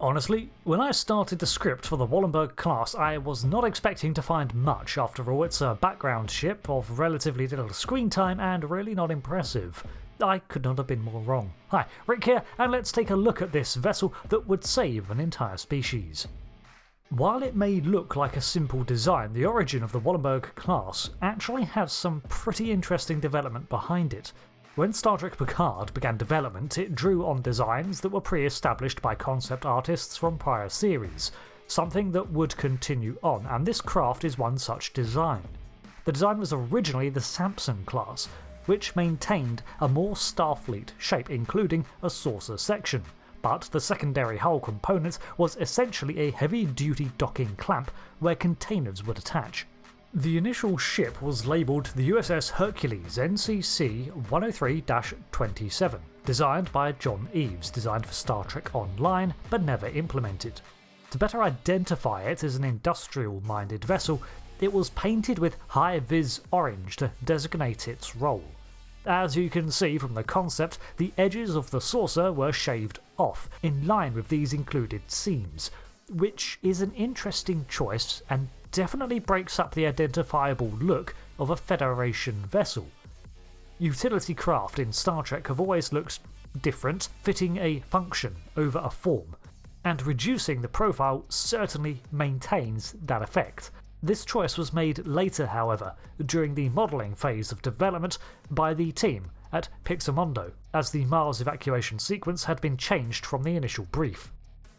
Honestly, when I started the script for the Wallenberg class, I was not expecting to find much. After all, it's a background ship of relatively little screen time and really not impressive. I could not have been more wrong. Hi, Rick here, and let's take a look at this vessel that would save an entire species. While it may look like a simple design, the origin of the Wallenberg class actually has some pretty interesting development behind it. When Star Trek Picard began development, it drew on designs that were pre-established by concept artists from prior series, something that would continue on, and this craft is one such design. The design was originally the Samson class, which maintained a more Starfleet shape, including a saucer section, but the secondary hull component was essentially a heavy-duty docking clamp where containers would attach. The initial ship was labelled the USS Hercules NCC 103-27, designed by John Eves, designed for Star Trek Online, but never implemented. To better identify it as an industrial-minded vessel, it was painted with high-vis orange to designate its role. As you can see from the concept, the edges of the saucer were shaved off, in line with these included seams, which is an interesting choice and definitely breaks up the identifiable look of a Federation vessel. Utility craft in Star Trek have always looked different, fitting a function over a form, and reducing the profile certainly maintains that effect. This choice was made later, however, during the modelling phase of development by the team at Pixamondo, as the Mars evacuation sequence had been changed from the initial brief.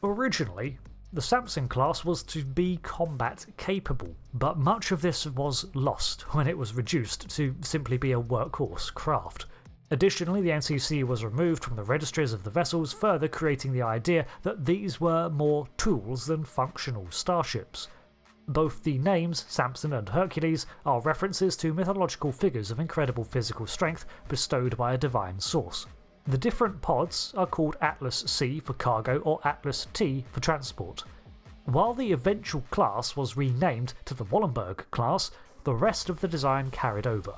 Originally, the Samson class was to be combat capable, but much of this was lost when it was reduced to simply be a workhorse craft. Additionally, the NCC was removed from the registries of the vessels, further creating the idea that these were more tools than functional starships. Both the names, Samson and Hercules, are references to mythological figures of incredible physical strength bestowed by a divine source. The different pods are called Atlas C for cargo or Atlas T for transport. While the eventual class was renamed to the Wallenberg class, the rest of the design carried over.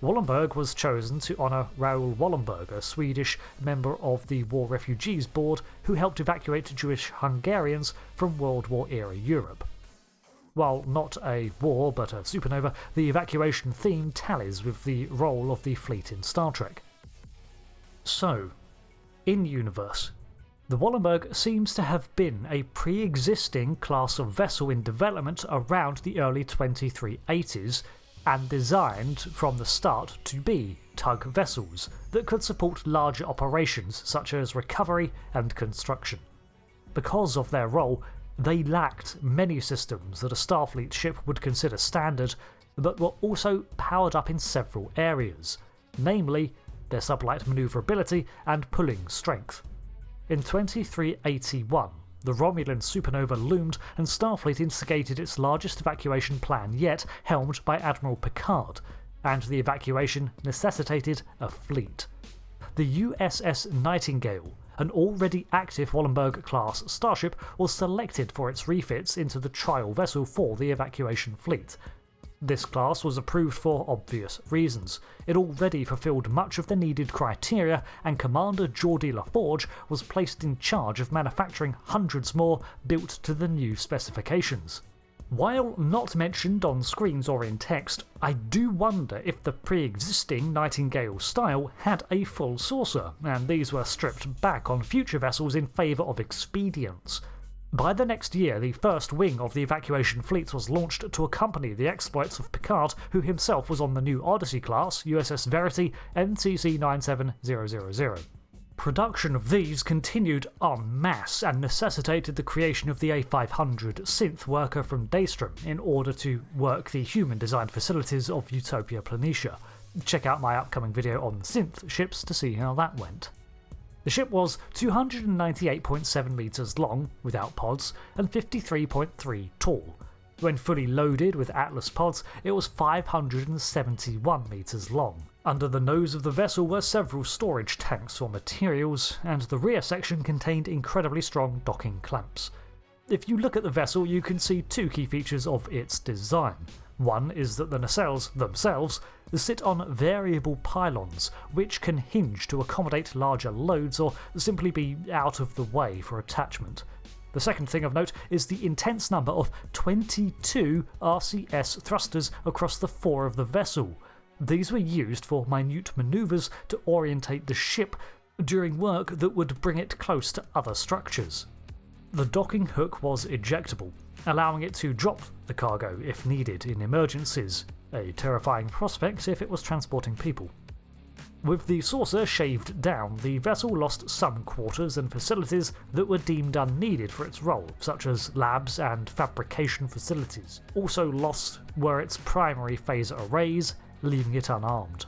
Wallenberg was chosen to honour Raoul Wallenberg, a Swedish member of the War Refugees Board who helped evacuate Jewish Hungarians from World War-era Europe. While not a war but a supernova, the evacuation theme tallies with the role of the fleet in Star Trek. So, in-universe, the Wallenberg seems to have been a pre-existing class of vessel in development around the early 2380s and designed from the start to be tug vessels that could support larger operations such as recovery and construction. Because of their role, they lacked many systems that a Starfleet ship would consider standard, but were also powered up in several areas, namely their sublight manoeuvrability and pulling strength. In 2381, the Romulan supernova loomed and Starfleet instigated its largest evacuation plan yet, helmed by Admiral Picard, and the evacuation necessitated a fleet. The USS Nightingale, an already active Wallenberg Class Starship, was selected for its refits into the trial vessel for the evacuation fleet. This class was approved for obvious reasons. It already fulfilled much of the needed criteria, and Commander Geordie LaForge was placed in charge of manufacturing hundreds more built to the new specifications. While not mentioned on screens or in text, I do wonder if the pre-existing Nightingale style had a full saucer, and these were stripped back on future vessels in favour of expedience. By the next year, the first wing of the evacuation fleet was launched to accompany the exploits of Picard, who himself was on the new Odyssey class USS Verity NCC 97000. Production of these continued en masse and necessitated the creation of the A500 synth worker from Daystrom in order to work the human-designed facilities of Utopia Planitia. Check out my upcoming video on synth ships to see how that went. The ship was 298.7 metres long, without pods, and 53.3 tall. When fully loaded with Atlas pods, it was 571 metres long. Under the nose of the vessel were several storage tanks for materials, and the rear section contained incredibly strong docking clamps. If you look at the vessel, you can see two key features of its design. One is that the nacelles themselves sit on variable pylons, which can hinge to accommodate larger loads or simply be out of the way for attachment. The second thing of note is the intense number of 22 RCS thrusters across the fore of the vessel. These were used for minute manoeuvres to orientate the ship during work that would bring it close to other structures. The docking hook was ejectable, allowing it to drop the cargo if needed in emergencies, a terrifying prospect if it was transporting people. With the saucer shaved down, the vessel lost some quarters and facilities that were deemed unneeded for its role, such as labs and fabrication facilities. Also lost were its primary phaser arrays, leaving it unarmed.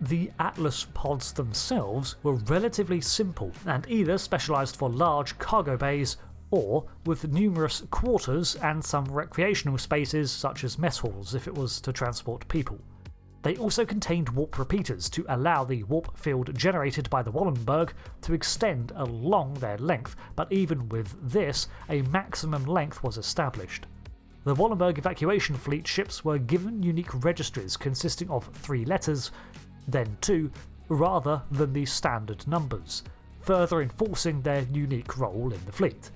The Atlas pods themselves were relatively simple and either specialised for large cargo bays or with numerous quarters and some recreational spaces such as mess halls if it was to transport people. They also contained warp repeaters to allow the warp field generated by the Wallenberg to extend along their length, but even with this, a maximum length was established. The Wallenberg Evacuation Fleet ships were given unique registries consisting of 3 letters, then 2, rather than the standard numbers, further enforcing their unique role in the fleet.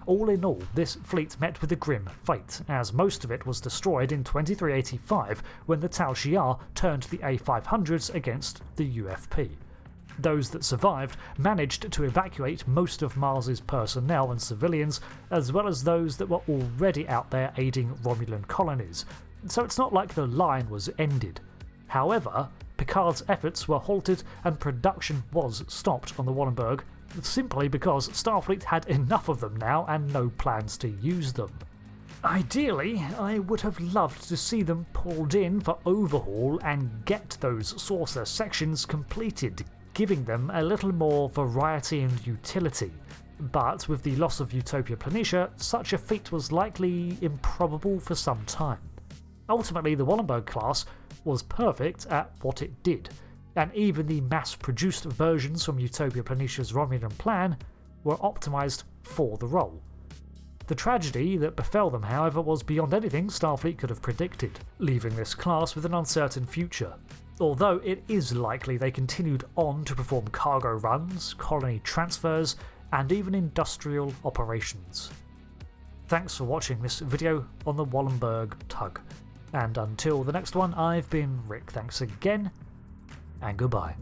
All in all, this fleet met with a grim fate, as most of it was destroyed in 2385 when the Tal Shiar turned the A500s against the UFP. Those that survived managed to evacuate most of Mars's personnel and civilians, as well as those that were already out there aiding Romulan colonies, so it's not like the line was ended. However, Picard's efforts were halted and production was stopped on the Wallenberg, simply because Starfleet had enough of them now and no plans to use them. Ideally, I would have loved to see them pulled in for overhaul and get those saucer sections completed, giving them a little more variety and utility. But with the loss of Utopia Planitia, such a feat was likely improbable for some time. Ultimately, the Wallenberg class was perfect at what it did, and even the mass-produced versions from Utopia Planitia's Romulan plan were optimised for the role. The tragedy that befell them, however, was beyond anything Starfleet could have predicted, leaving this class with an uncertain future. Although it is likely they continued on to perform cargo runs, colony transfers, and even industrial operations. Thanks for watching this video on the Wallenberg tug, and until the next one, I've been Rick. Thanks again, and goodbye.